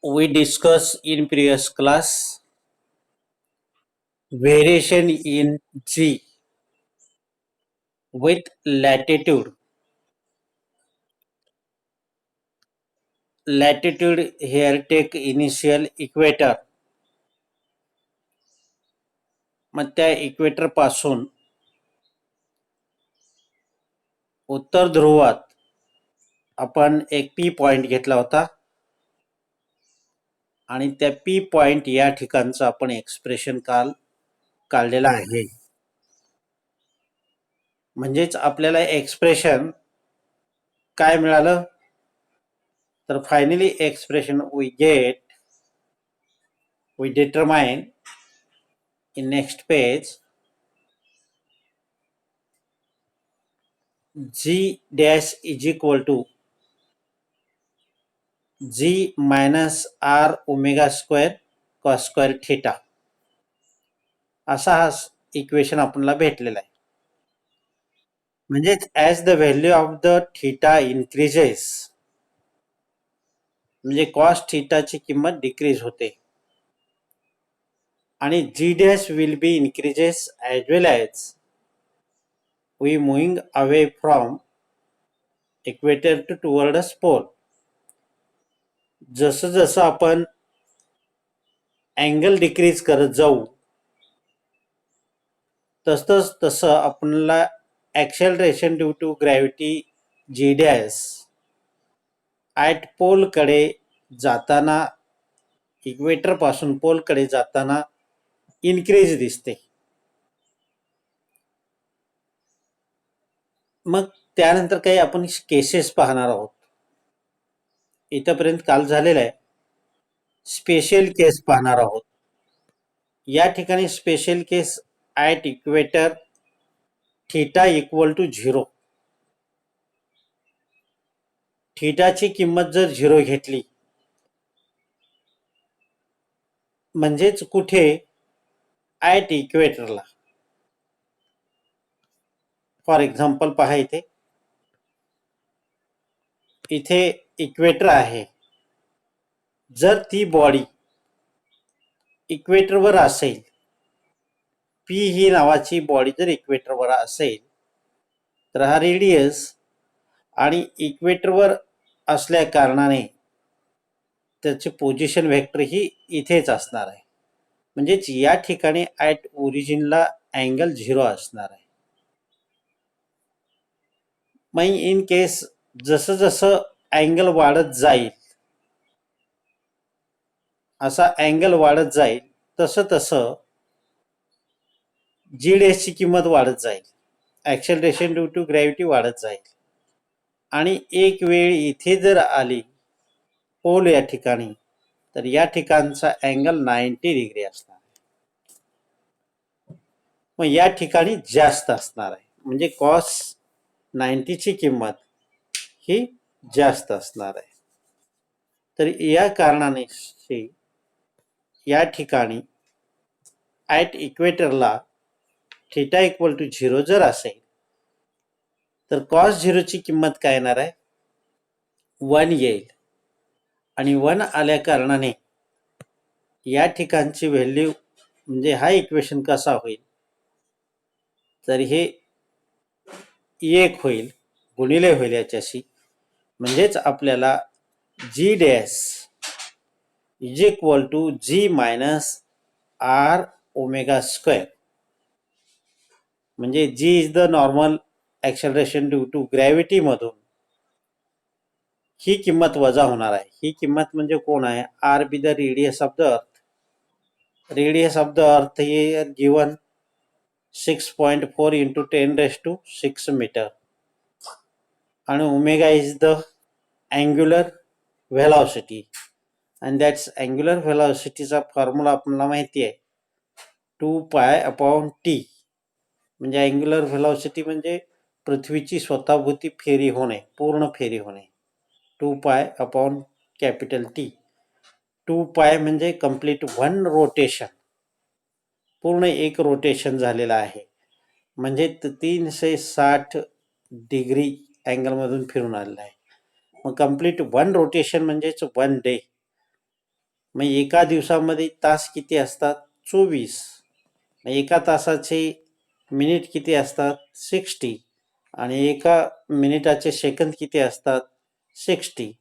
We discussed in previous class variation in G with latitude. Latitude here take initial equator. मग त्या equator पासून उत्तर ध्रुवात आपण एक पी पॉइंट घेतला होता आणि त्या पी पॉइंट या ठिकाणचं आपण एक्सप्रेशन काढलेलं आहे. म्हणजेच आपल्याला एक्सप्रेशन काय मिळालं तर finally expression we determine in next page G dash is equal to G minus R omega square cos square theta असा हा इक्वेशन आपल्याला भेटलेला आहे. म्हणजेच as the value of the theta increases म्हणजे कॉस थीटाची किंमत डिक्रीज होते आणि g dash will be increases as well as we moving away from equator to towards pole. जसं जसं आपण अँगल डिक्रीज करत जाऊ तसं आपल्याला acceleration due to gravity g dash at पोलकडे जाताना इक्वेटर पासून पोलकडे जाताना इन्क्रीज दिसते. मग त्यानंतर काही आपण केसेस पाहणार आहोत. इथपर्यंत काल झालेलं आहे. स्पेशल केस पाहणार आहोत. या ठिकाणी special case at equator theta equal to 0. थीटाची किंमत जर 0 घेतली म्हणजेच कुठे ॲट इक्वेटरला. फॉर एक्झाम्पल पहा इथे इक्वेटर आहे. जर ती बॉडी इक्वेटरवर असेल, पी ही नावाची बॉडी जर इक्वेटरवर असेल तर हा रेडियस आणि इक्वेटरवर असल्या कारणाने त्याची पोझिशन व्हेक्टर ही इथेच असणार आहे. म्हणजेच या ठिकाणी ॲट ओरिजिनला अँगल 0 असणार आहे. मग इन केस जसं जसं अँगल वाढत जाईल असा अँगल वाढत जाईल तसं तसं जी डॅशची किंमत वाढत जाईल. ॲक्सेलरेशन ड्यू टू ग्रॅव्हिटी वाढत जाईल आणि एक वेळ इथे जर आली पोल या ठिकाणी तर या ठिकाणचा अँगल 90 डिग्री असणार आहे. मग या ठिकाणी जास्त असणार आहे म्हणजे कॉस 90ची किंमत ही जास्त असणार आहे. तर या कारणाने या ठिकाणी ॲट इक्वेटरला थीटा इक्वल टू 0 जर असेल तर कॉस 0ची किंमत काय येणार आहे 1 येईल आणि 1 आल्या कारणाने या ठिकाणची व्हॅल्यू म्हणजे हा इक्वेशन कसा होईल तर हे 1 होईल गुणिले होईल याच्याशी. म्हणजेच आपल्याला g dash is equal to g minus r omega square म्हणजे g is the normal acceleration due to gravity मधून ही किंमत वजा होणार आहे. ही किंमत म्हणजे कोण आहे R be the radius of the earth. Radius of the earth हे गिवन 6.4 into 10⁶ मीटर आणि omega is the angular velocity आणि दॅट्स अँग्युलर व्हेलॉसिटीचा फॉर्म्युला आपल्याला माहिती आहे 2π/t. म्हणजे अँग्युलर व्हेलॉसिटी म्हणजे पृथ्वीची स्वतःभोवती फेरी होणे, पूर्ण फेरी होणे 2π/T. 2π म्हणजे कम्प्लीट 1 रोटेशन, पूर्ण एक रोटेशन झालेलं आहे म्हणजे 360 डिग्री अँगलमधून फिरून आलेलं आहे. मग कम्प्लीट 1 रोटेशन म्हणजेच 1 डे मग एका दिवसामध्ये तास किती असतात? 24. मग एका तासाचे मिनिट किती असतात? 60. आणि एका मिनिटाचे सेकंद किती असतात? 60.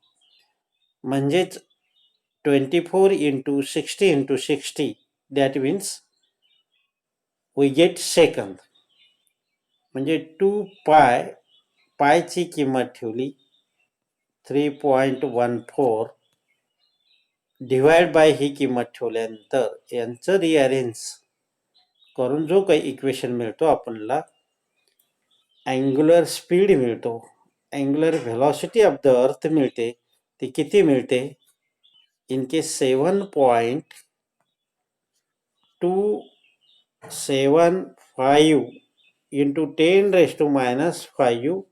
म्हणजेच 24 into 60 into 60, that means we get second. म्हणजे 2 पाय, पायची किंमत ठेवली 3.14 डिवाइड बाय ही किंमत ठेवल्यानंतर यांचं रिअरेंज करून जो काही इक्वेशन मिळतो आपल्याला, अँग्युलर स्पीड मिळतो, अँग्युलर व्हेलॉसिटी ऑफ द अर्थ मिळते. ती किती मिळते? इनके 7.275 into 10⁻⁵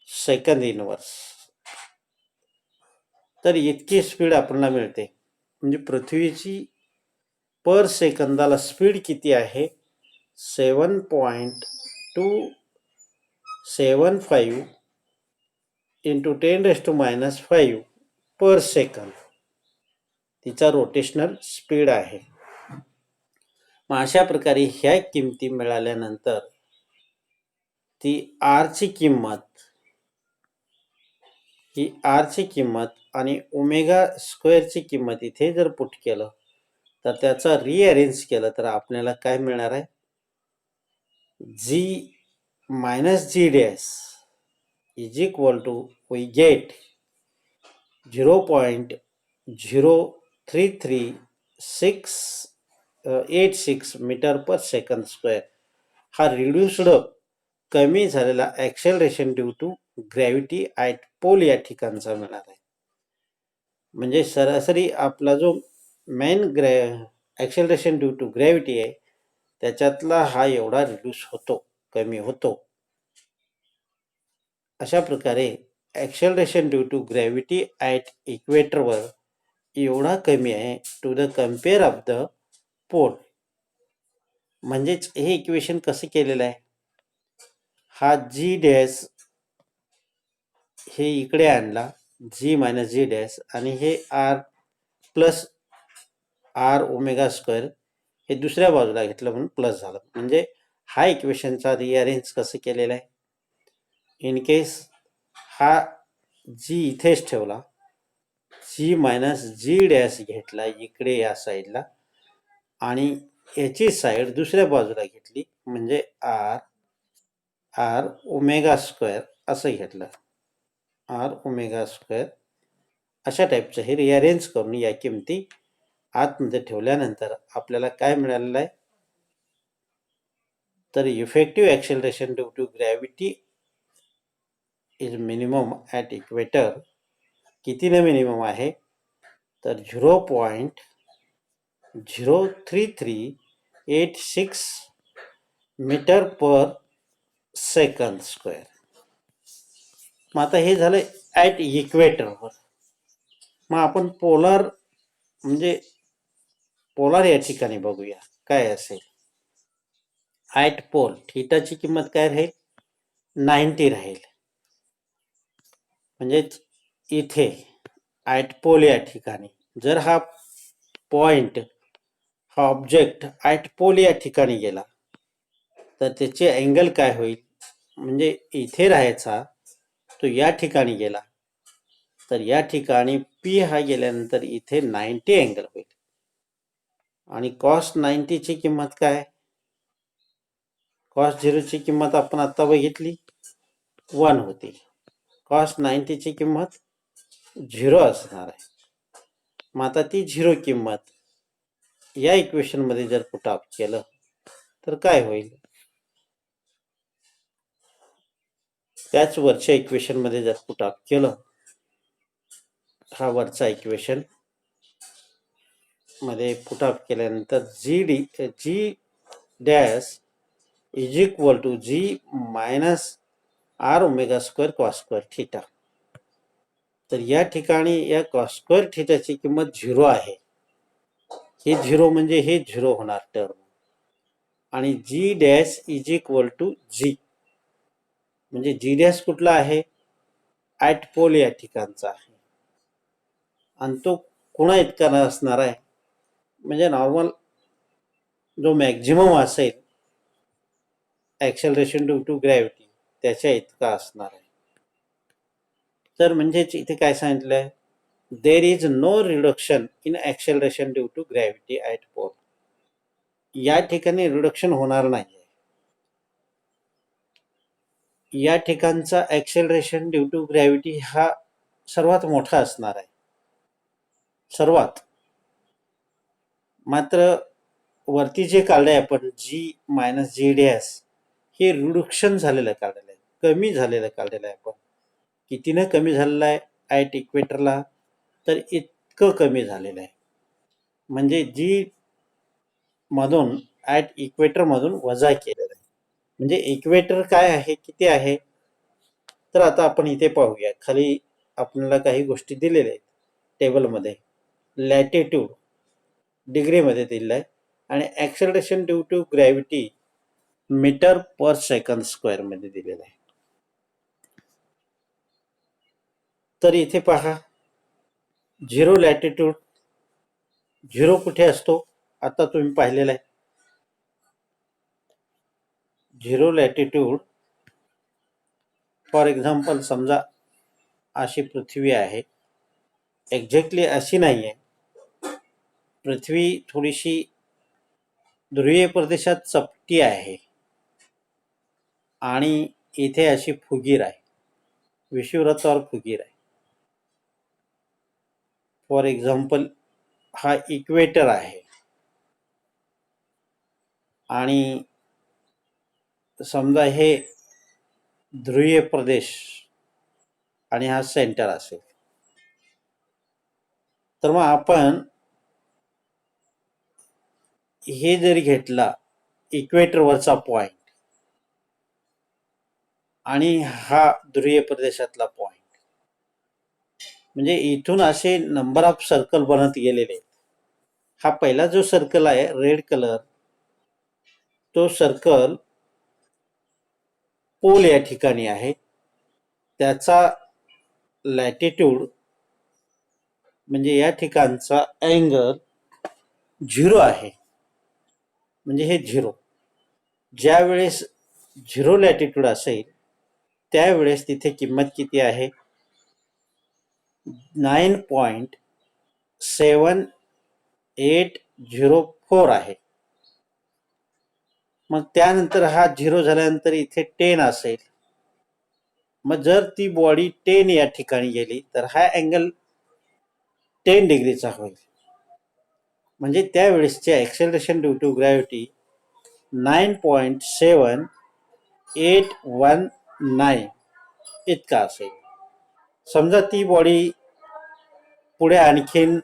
सेकंद इनवर्स. तर इतकी स्पीड आपल्याला मिळते. म्हणजे पृथ्वीची पर सेकंदाला स्पीड किती आहे? 7.275 into 10⁻⁵ पर सेकंद तिचा रोटेशनल स्पीड आहे. मग अशा प्रकारे ह्या किमती मिळाल्यानंतर ती आरची किंमत आणि ओमेगा स्क्वेअरची किंमत इथे जर पुट केलं तर त्याचा रिअरेंज केलं तर आपल्याला काय मिळणार आहे? G minus g dash is equal to we get 0.03386 metre per second square हा रिड्युस्ड कमी झालेला acceleration due to gravity at pole या ठिकाणचा मिळणार आहे. म्हणजे सरासरी आपला जो main acceleration due to gravity आहे त्याच्यातला हा एवढा रिड्यूस होतो, कमी होतो. अशा प्रकारे acceleration due to gravity at इक्वेटरवर एवढा कमी आहे to the compare of the pole. म्हणजेच हे इक्वेशन कसं केलेलं आहे? हा जी डॅश हे इकडे आणला, जी मायनस जी डॅश, आणि हे R plus R omega square हे दुसऱ्या बाजूला घेतलं म्हणून प्लस झालं. म्हणजे हा इक्वेशनचा रिअरेंज कसं केलेला आहे? इन केस हा जी इथेच ठेवला, जी मायनस जी डॅश घेतला इकडे या साईडला, आणि याची साईड दुसऱ्या बाजूला घेतली म्हणजे आर आर ओमेगा स्क्वेअर असं घेतलं, आर ओमेगा स्क्वेअर. अशा टाईपचं हे रिअरेंज करून या किमती आतमध्ये ठेवल्यानंतर आपल्याला काय मिळालेलं आहे? तर effective acceleration due to gravity is minimum at equator. कितीने मिनिमम आहे? तर 0.03386 मीटर पर सेकंद स्क्वेअर. मग आता हे झालं ॲट इक्वेटरवर. मग आपण पोलार या ठिकाणी बघूया काय असेल. ॲट पोल थीटाची किंमत काय राहील? 90 राहील. म्हणजेच इथे ॲट पोल या ठिकाणी जर हा पॉइंट, हा ऑब्जेक्ट ॲट पोल या ठिकाणी गेला तर त्याचे अँगल काय होईल? म्हणजे इथे राहायचा तो या ठिकाणी गेला तर या ठिकाणी पी हा गेल्यानंतर इथे 90 अँगल होईल. आणि कॉस 90ची किंमत काय? कॉस 0ची किंमत आपण आता बघितली 1 होती. कॉस 90ची किंमत 0 असणार आहे. मग आता ती 0 किंमत या इक्वेशन मध्ये जर पुट अप केलं तर काय होईल? त्याच वरच्या इक्वेशन मध्ये जर पुट अप केलं, हा वरचा इक्वेशन मध्ये पुट अप केल्यानंतर g dash is equal to g minus r omega square cos square theta. तर या ठिकाणी या कॉस स्क्वेअर थीटाची किंमत 0 आहे. हे 0 म्हणजे हे 0 होणार टर्म. आणि g dash is equal to जी, म्हणजे जी डॅश कुठला आहे? ॲट पोल या ठिकाणचा आहे. आणि तो कोणा इतका असणार आहे, म्हणजे नॉर्मल जो मॅक्झिमम असेल ॲक्सेलरेशन ड्यू टू ग्रॅव्हिटी त्याच्या इतका असणार आहे. तर म्हणजेच इथे काय सांगितलं आहे, there is no reduction in acceleration due to gravity at pole. या ठिकाणी रिडक्शन होणार नाही. या ठिकाणचा ॲक्सेलरेशन ड्यू टू ग्रॅव्हिटी हा सर्वात मोठा असणार आहे, सर्वात. मात्र वरती जे काढलंय आपण जी मायनस जी डॅश, हे रिडक्शन झालेलं काढलेलं आहे, कमी झालेलं काढलेलं आहे आपण. कितीनं कमी झालेलं आहे ॲट इक्वेटरला, तर इतकं कमी झालेलं आहे. म्हणजे जी मधून ॲट इक्वेटर मधून वजा केलेलं आहे. म्हणजे इक्वेटर काय आहे, किती आहे, तर आता आपण इथे पाहूया. खाली आपल्याला काही गोष्टी दिलेल्या आहेत टेबलमध्ये. लॅटिट्यूड डिग्रीमध्ये दिलेलं आहे आणि acceleration due to gravity metre per second स्क्वेअरमध्ये दिलेलं आहे. तर इथे पहा, 0 लॅटिट्यूड, 0 कुठे असतो, आता तुम्ही पाहिलेलं आहे. 0 लॅटिट्यूड, फॉर एक्झाम्पल समजा अशी पृथ्वी आहे, एक्झॅक्टली अशी नाही आहे. पृथ्वी थोडीशी ध्रुवीय प्रदेशात चपटी आहे आणि इथे अशी फुगीर आहे, विषुववृत्तावर फुगीर आहे. फॉर एक्झाम्पल हा इक्वेटर आहे आणि समजा हे ध्रुवीय प्रदेश आणि हा सेंटर असेल. तर मग आपण हे जरी घेतला इक्वेटरवरचा पॉइंट आणि हा ध्रुवीय प्रदेशातला पॉइंट, म्हणजे इथून असे नंबर ऑफ सर्कल बनत गेलेले. हा पहिला जो सर्कल आहे रेड कलर, तो सर्कल पोल या ठिकाणी आहे. त्याचा लॅटिट्यूड म्हणजे या ठिकाणचा अँगल 0 आहे. म्हणजे हे 0, ज्या वेळेस 0 लॅटिट्यूड असेल त्यावेळेस तिथे किंमत किती आहे, 9.7804 आहे. मग त्यानंतर हा 0 झाल्यानंतर इथे 10 असेल. मग जर ती बॉडी 10 या ठिकाणी गेली तर हा अँगल 10 डिग्रीचा होईल. म्हणजे त्यावेळेसचे ॲक्सेलरेशन ड्यू टू ग्रॅव्हिटी 9.7819 इतका असेल. समजा ती बॉडी पुढे आणखीन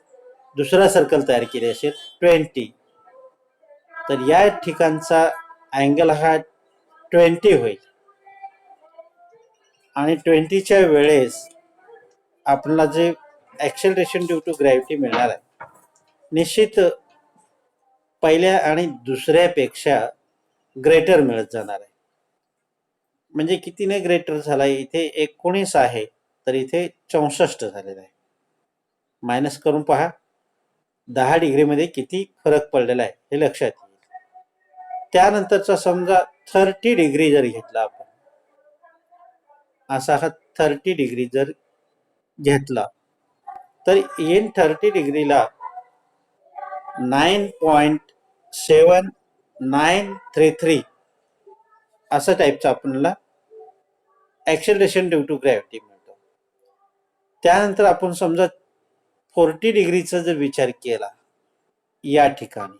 दुसरा सर्कल तयार केले असेल 20, तर या ठिकाणचा अँगल हा 20 होईल आणि 20च्या वेळेस आपल्याला जे ॲक्सेलरेशन ड्यू टू ग्रॅव्हिटी मिळणार आहे, निश्चित पहिल्या आणि दुसऱ्यापेक्षा ग्रेटर मिळत जाणार आहे. म्हणजे कितीने ग्रेटर झाला, इथे 19 आहे तर इथे 64 झालेला आहे. मायनस करून पहा 10 डिग्रीमध्ये किती फरक पडलेला आहे हे लक्षात येईल. त्यानंतरचा समजा 30 डिग्री जर घेतला आपण, असा हा 30 डिग्री जर घेतला तर इन 30 डिग्रीला 9.7933 असा टाईपचा आपल्याला ॲक्सेलरेशन ड्यू टू ग्रॅव्हिटी मिळतो. त्यानंतर आपण समजा 40 डिग्रीचा जर विचार केला, या ठिकाणी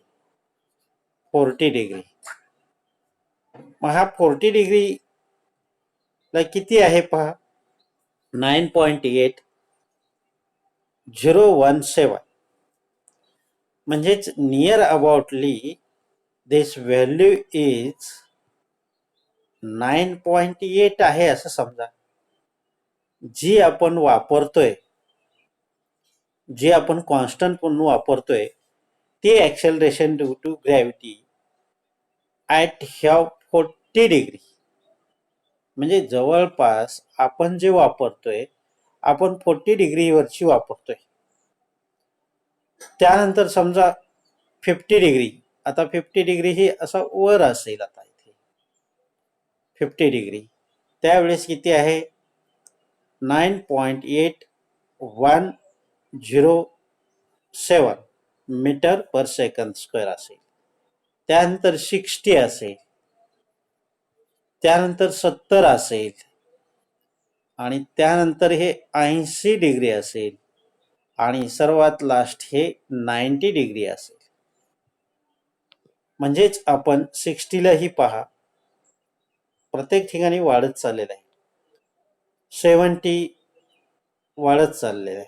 40 डिग्री, मग हा 40 डिग्रीला किती आहे पहा, 9.8017. म्हणजेच नियर अबाउटली दिस व्हॅल्यू इज 9.8 आहे असं समजा. जी आपण वापरतोय, जी आपण कॉन्स्टंट म्हणून वापरतोय, ते acceleration due to gravity at ह्या 40 डिग्री, म्हणजे जवळपास आपण जे वापरतोय आपण 40 डिग्रीवरची वापरतोय. त्यानंतर समजा 50 डिग्री, आता 50 डिग्री ही असा वर असेल, आता इथे 50 डिग्री, त्यावेळेस किती आहे 9.8107 मीटर पर सेकंद स्क्वेअर असेल. त्यानंतर 60 असेल, त्यानंतर 70 असेल, आणि त्यानंतर हे 80 डिग्री असेल, आणि सर्वात लास्ट हे 90 डिग्री असेल. म्हणजेच आपण 60लाही पहा प्रत्येक ठिकाणी वाढत चाललेलं आहे. 70 वाढत चाललेलं आहे,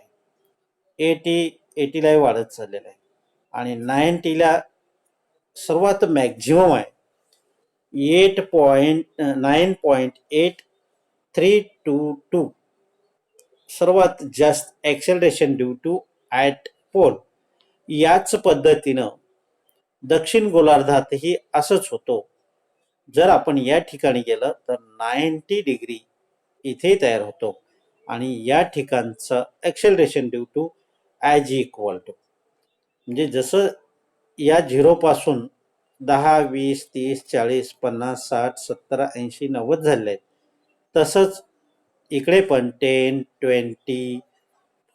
80लाही वाढत चाललेलं आहे, आणि 90ला सर्वात मॅक्झिमम आहे 9.8322, सर्वात जास्त acceleration due to at pole. याच पद्धतीनं दक्षिण गोलार्धातही असंच होतो. जर आपण या ठिकाणी गेलं तर 90 डिग्री इथे तयार होतो, आणि या ठिकाणचं acceleration due to as equal to, म्हणजे जसं या झिरोपासून 10, 20, 30, 40, 50, 60, 70, 80, 90 झाले आहेत, तसंच इकडे पण 10, 20,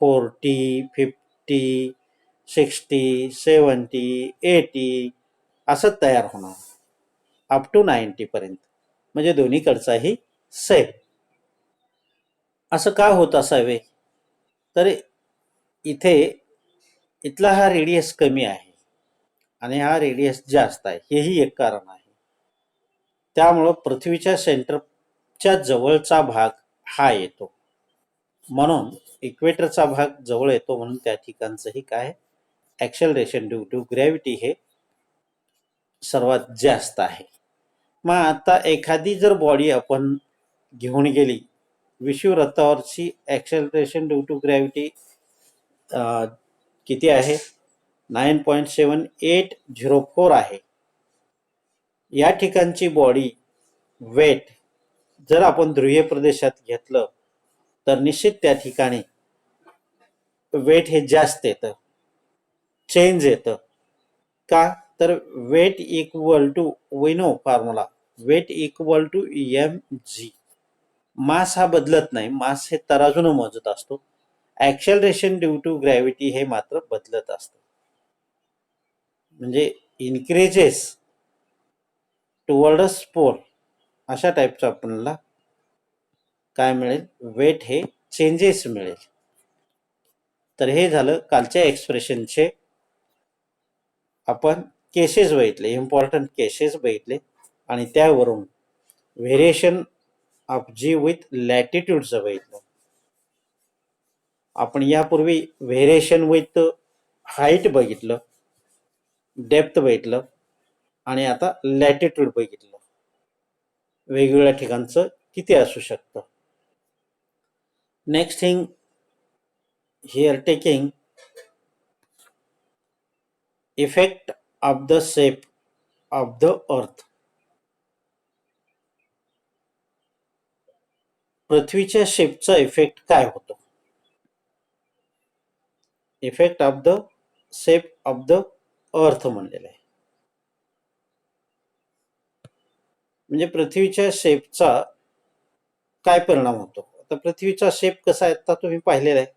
40, 50, 60, 70, 80 असं तयार होणार अप टू 90 पर्यंत, म्हणजे दोन्हीकडचाही सेम. असं का होत असावे, तर इथे इथला हा रेडियस कमी आहे आणि हा रेडियस जास्त आहे, हेही एक कारण आहे. त्यामुळं पृथ्वीच्या सेंटरच्या जवळचा भाग हा येतो, म्हणून इक्वेटरचा भाग जवळ येतो, म्हणून त्या ठिकाणचंही काय ॲक्सेलरेशन ड्यू टू ग्रॅव्हिटी हे सर्वात जास्त आहे. मग आता एखादी जर बॉडी आपण घेऊन गेली विषुववृत्तावरची, ॲक्सेलरेशन ड्यू टू ग्रॅव्हिटी किती आहे 9.7804 आहे. या ठिकाणची बॉडी वेट जर आपण ध्रुवीय प्रदेशात घेतलं तर निश्चित त्या ठिकाणी वेट हे जास्त येतं, चेंज येतं. का, तर weight equal to, we know formula, weight equal to mg. Mass हा बदलत नाही, मास हे तराजून मोजत असतो. ॲक्सेलरेशन ड्यू टू ग्रॅव्हिटी हे मात्र बदलत असतं, म्हणजे इन्क्रीजेस टुवर्ड्स पोल, अशा टाईपचं आपल्याला काय मिळेल, वेट हे चेंजेस मिळेल. तर हे झालं कालच्या एक्सप्रेशनचे आपण केसेस बघितले, इम्पॉर्टंट केसेस बघितले, आणि त्यावरून व्हेरिएशन ऑफ जी विथ लॅटिट्यूडचं बघितलं. आपण यापूर्वी व्हेरिएशन विथ हाईट बघितलं, डेप्थ बघितलं, आणि आता लॅटिट्यूड बघितलं, वेगवेगळ्या ठिकाणचं किती असू शकतं. Next thing here taking effect of the shape of the earth. पृथ्वीच्या शेपचा इफेक्ट काय होतो, effect of the shape of the earth म्हणलेलं आहे. म्हणजे पृथ्वीच्या शेपचा काय परिणाम होतो. आता पृथ्वीचा शेप कसा आहे आता तुम्ही पाहिलेला आहे,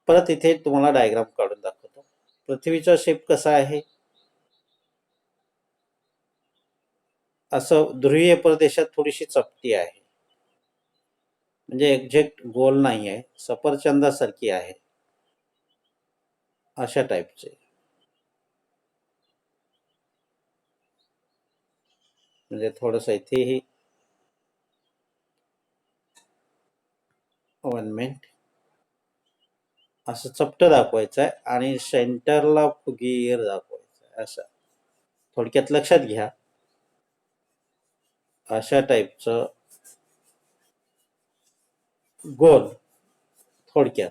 परत इथे तुम्हाला डायग्राम काढून दाखवतो. पृथ्वीचा शेप कसा आहे, असं ध्रुवीय प्रदेशात थोडीशी चपटी आहे, म्हणजे एक्झॅक्ट गोल नाही आहे, सफरचंदासारखी आहे, अशा टाईपचे. म्हणजे थोडंसं इथेही 1 मिनिट असं चपट दाखवायचं आहे, आणि सेंटरला फुगीर दाखवायचं आहे, असं थोडक्यात लक्षात घ्या. अशा टाईपचं गोल थोडक्यात.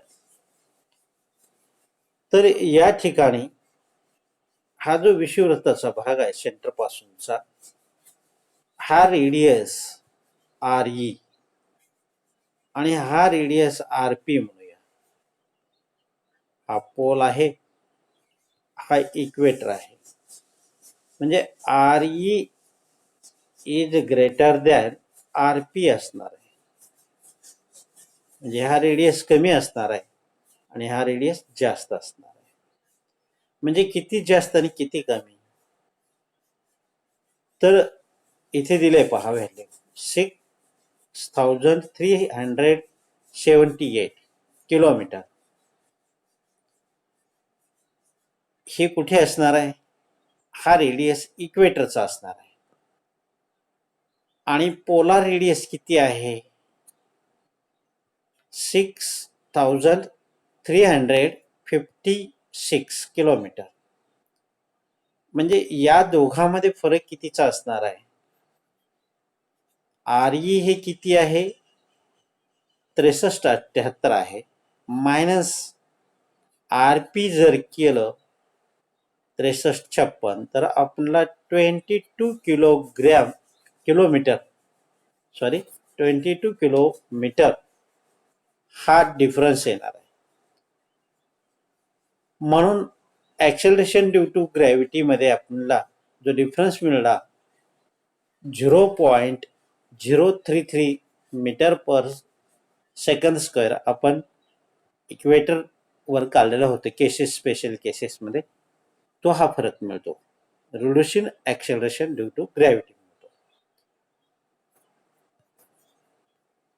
तर या ठिकाणी हा जो विषुववृत्ताचा भाग आहे सेंटर पासूनचा, हा रेडियस आर ई आणि हा रेडियस आर पी म्हणूया. हा पोल आहे, हा इक्वेटर आहे. म्हणजे R E is greater than R P असणार आहे. म्हणजे हा रेडियस कमी असणार आहे आणि हा रेडियस जास्त असणार आहे. म्हणजे किती जास्त आणि किती कमी, तर इथे दिले पहा व्हॅल्यू 6378 किलोमीटर. हे कुठे असणार आहे? हा रेडियस इक्वेटरचा असणार आहे. आणि पोलार रेडियस किती आहे? 6356 किलोमीटर. म्हणजे या दोघांमध्ये फरक कितीचा असणार आहे? आर ई हे किती आहे? 6378 आहे. मायनस आर पी जर केलं 6356, तर आपल्याला 22 किलोमीटर हा डिफरन्स येणार आहे. म्हणून ऍक्सेलरेशन ड्यू टू ग्रॅव्हिटी मध्ये आपल्याला जो डिफरन्स मिळाला 0.033 मीटर पर सेकंद स्क्वेअर, आपण इक्वेटर वर काढलेलं होतं केसेस, स्पेशल केसेसमध्ये, तो हा फरक मिळतो. Reduction acceleration due to gravity मिळतो.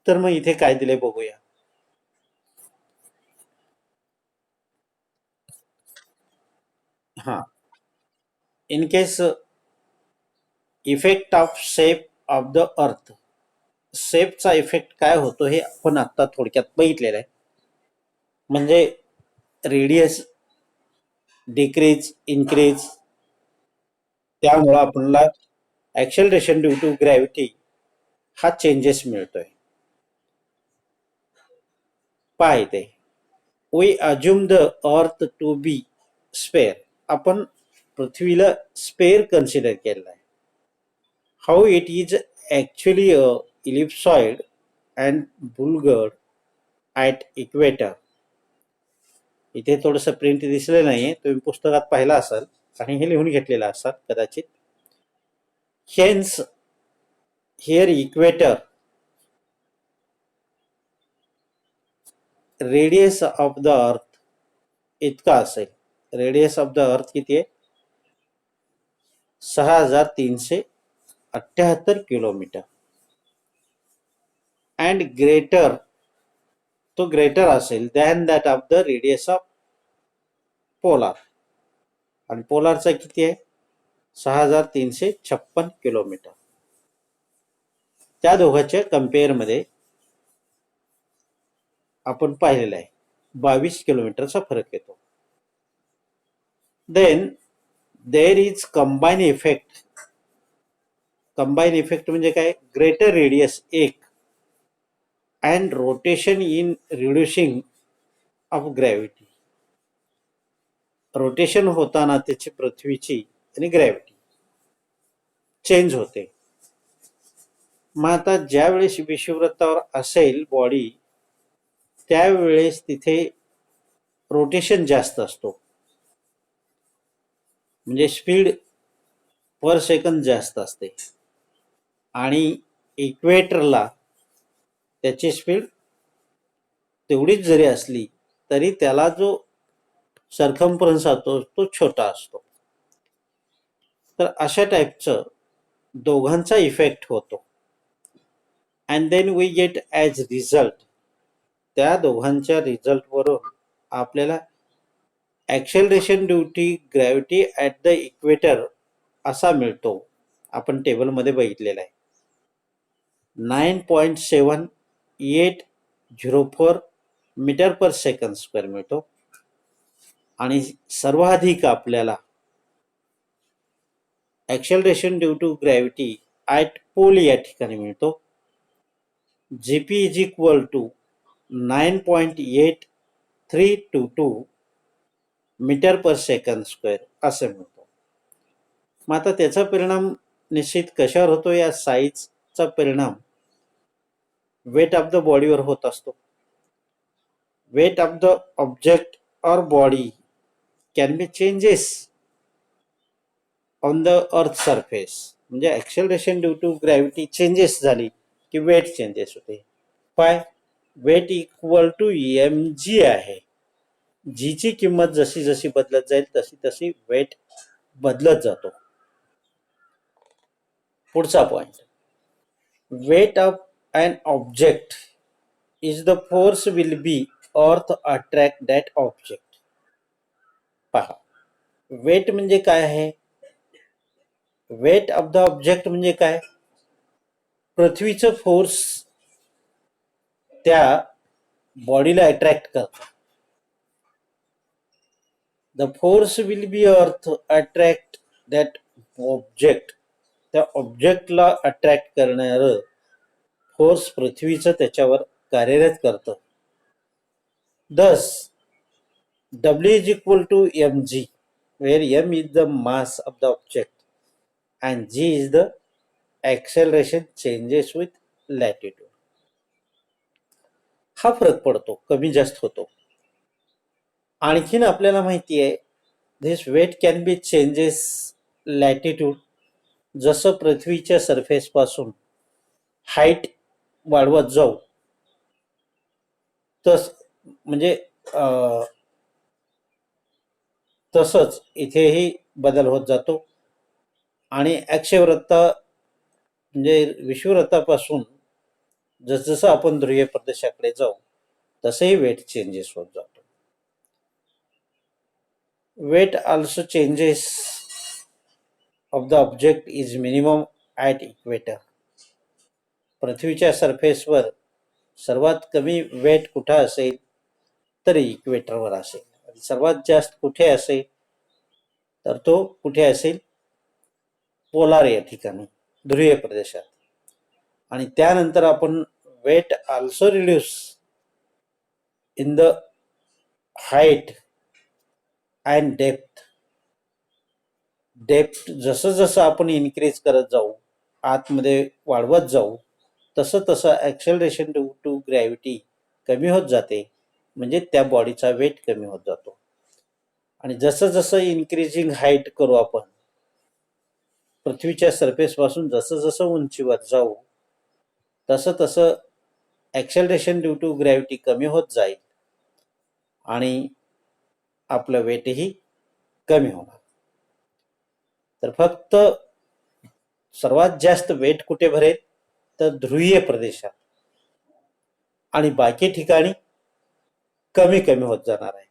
तर मग इथे काय दिले बघूया. हा, in case effect of shape of the earth, शेपचा इफेक्ट काय होतो हे आपण आता थोडक्यात बघितलेलं आहे. म्हणजे रेडियस डिक्रीज इन्क्रीज, त्यामुळे आपल्याला ऍक्सेलरेशन ड्यू टू ग्रॅव्हिटी हा चेंजेस मिळतोय. पहा इथे, we assume the earth to be sphere, आपण पृथ्वीला स्पेअर कन्सिडर केलेला आहे. How it is actually a ellipsoid and bulged at equator. इथे थोडंसं प्रिंट दिसलं नाहीये, तुम्ही पुस्तकात पाहिला असाल आणि हे लिहून घेतलेलं असाल कदाचित. Hence here equator radius of the earth इतका असेल. रेडियस ऑफ द अर्थ किती आहे? 6378 किलोमीटर. अँड ग्रेटर, तो ग्रेटर असेल than that of the radius of polar. आणि पोलारचा किती आहे? 6356 किलोमीटर. त्या दोघांच्या कम्पेअरमध्ये आपण पाहिलेलं आहे 22 किलोमीटरचा फरक येतो. Then there is combine effect. Combine effect म्हणजे काय? Greater radius 1 and rotation in reducing of gravity. Rotation होताना त्याची पृथ्वीची आणि ग्रॅव्हिटी चेंज होते. मग आता ज्या वेळेस विषुववृत्तावर असेल बॉडी, त्यावेळेस तिथे रोटेशन जास्त असतो, म्हणजे स्पीड पर सेकंद जास्त असते. आणि इक्वेटरला त्याची स्पीड तेवढीच जरी असली तरी त्याला जो सरकमफरन्स असतो तो छोटा असतो. तर अशा टाईपचं दोघांचा इफेक्ट होतो. And then we get as result, त्या दोघांच्या रिझल्टवरून आपल्याला acceleration due to gravity at the equator असा मिळतो. आपण टेबलमध्ये बघितलेला आहे. 9.7804 मीटर पर सेकंद स्क्वेअर मिळतो. आणि सर्वाधिक आपल्याला acceleration due to gravity at pole या ठिकाणी मिळतो. G P is equal to 9.8322 metre per second square असे मिळतो. मग आता त्याचा परिणाम निश्चित कशावर होतो? या साईजचा परिणाम वेट ऑफ द बॉडीवर होत असतो. वेट ऑफ द ऑब्जेक्ट और body can be changes on the earth surface. म्हणजे acceleration due to gravity changes झाली की वेट चेंजेस होते. काय weight equal to m g आहे. जीची किंमत जशी जशी बदलत जाईल तशी तशी वेट बदलत जातो. पुढचा point, weight of an object is the force will be earth attract that object. पहा, वेट म्हणजे काय आहे? वेट ऑफ द ऑब्जेक्ट म्हणजे काय? पृथ्वीचं फोर्स त्या बॉडीला अट्रॅक्ट करतं. The force will be earth attract that object. त्या ऑब्जेक्टला अट्रॅक्ट करणार फोर्स पृथ्वीचं त्याच्यावर कार्यरत करतं. Thus, W is equal to mg, where m is the mass of the object and g is the acceleration changes with latitude. हा फरक पडतो, कमी जास्त होतो. आणखीन आपल्याला माहिती आहे, this weight can be changes latitude. जसं पृथ्वीच्या सरफेस पासून हाईट वाढवत जाऊ तस म्हणजे तसंच इथेही बदल होत जातो. आणि अक्षवृत्त म्हणजे विषुववृत्तापासून जसजसं आपण ध्रुवीय प्रदेशाकडे जाऊ तसेही वेट चेंजेस होत जातो. Weight also changes of the object is minimum at equator. पृथ्वीच्या सरफेसवर सर्वात कमी वेट कुठं असेल तर इक्वेटरवर असेल. सर्वात जास्त कुठे असेल तर तो कुठे असेल? पोलार या ठिकाणी, ध्रुवीय प्रदेशात. आणि त्यानंतर आपण weight also reduce in the height and depth. Depth जसं जसं आपण इन्क्रीज करत जाऊ, आतमध्ये वाढवत जाऊ, तसं तसं ॲक्सेलरेशन ड्यू टू ग्रॅव्हिटी कमी होत जाते. म्हणजे त्या बॉडीचा वेट कमी होत जातो. आणि जसं जसं इन्क्रीजिंग हाईट करू आपण, पृथ्वीच्या सरफेसपासून जसं जसं उंचीवर जाऊ तसं तसं ॲक्सेलरेशन ड्यू टू ग्रॅव्हिटी कमी होत जाईल आणि आपलं वेटही कमी होणार. तर फक्त सर्वात जास्त वेट कुठे भरेल तर ध्रुवीय प्रदेशात, आणि बाकी ठिकाणी कमी कमी होत जाणार आहे.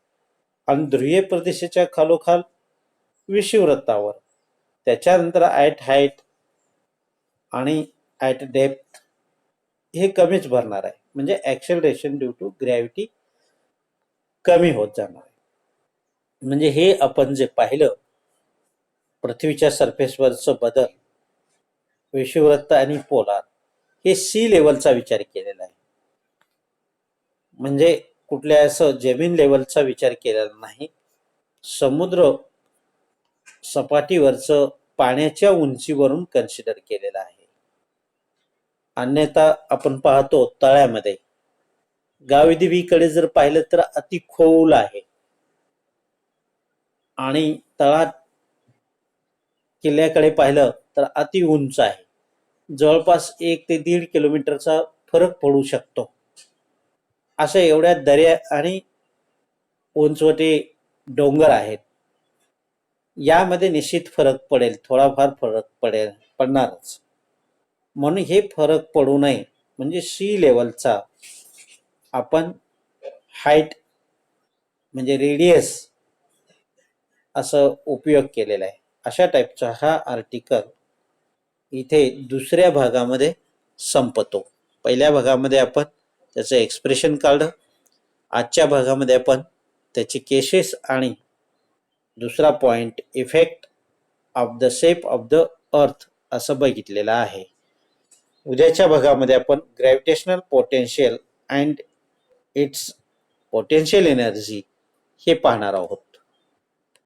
आणि ध्रुवीय प्रदेशाच्या खालोखाल विषुववृत्तावर, त्याच्यानंतर ॲट हाईट आणि ॲट डेप्थ हे कमीच भरणार आहे. म्हणजे ॲक्सेलरेशन ड्यू टू ग्रॅव्हिटी कमी होत जाणार आहे. म्हणजे हे आपण जे पाहिलं पृथ्वीच्या सरफेसवरचं बदल, विषुववृत्त आणि पोलार, हे सी लेवलचा विचार केलेला आहे. म्हणजे कुठल्या असं जमीन लेवलचा विचार केलेला नाही. समुद्र सपाटीवरचं पाण्याच्या उंचीवरून कन्सिडर केलेलं आहे. अन्यथा आपण पाहतो तळ्यामध्ये, गावदेवीकडे जर पाहिलं तर अति खोल आहे आणि तळात किल्ल्याकडे पाहिलं तर अति उंच आहे. जवळपास 1 ते 1.5 किलोमीटरचा फरक पडू शकतो. अशा एवढ्या दऱ्या आणि उंचवटे डोंगर आहेत. यामध्ये निश्चित फरक पडेल, थोडाफार फरक पडणारच. म्हणून हे फरक पडू नये म्हणजे सी लेवलचा आपण हाईट म्हणजे रेडियस असं उपयोग केलेला आहे. अशा टाईपचा हा आर्टिकल इथे दुसऱ्या भागामध्ये संपतो. पहिल्या भागामध्ये आपण त्याचं एक्सप्रेशन काढलं. आजच्या भागामध्ये आपण त्याचे केसेस आणि दुसरा point effect of the shape of the अर्थ असं बघितलेलं आहे. उद्याच्या भागामध्ये आपण gravitational potential and its potential energy हे पाहणार आहोत.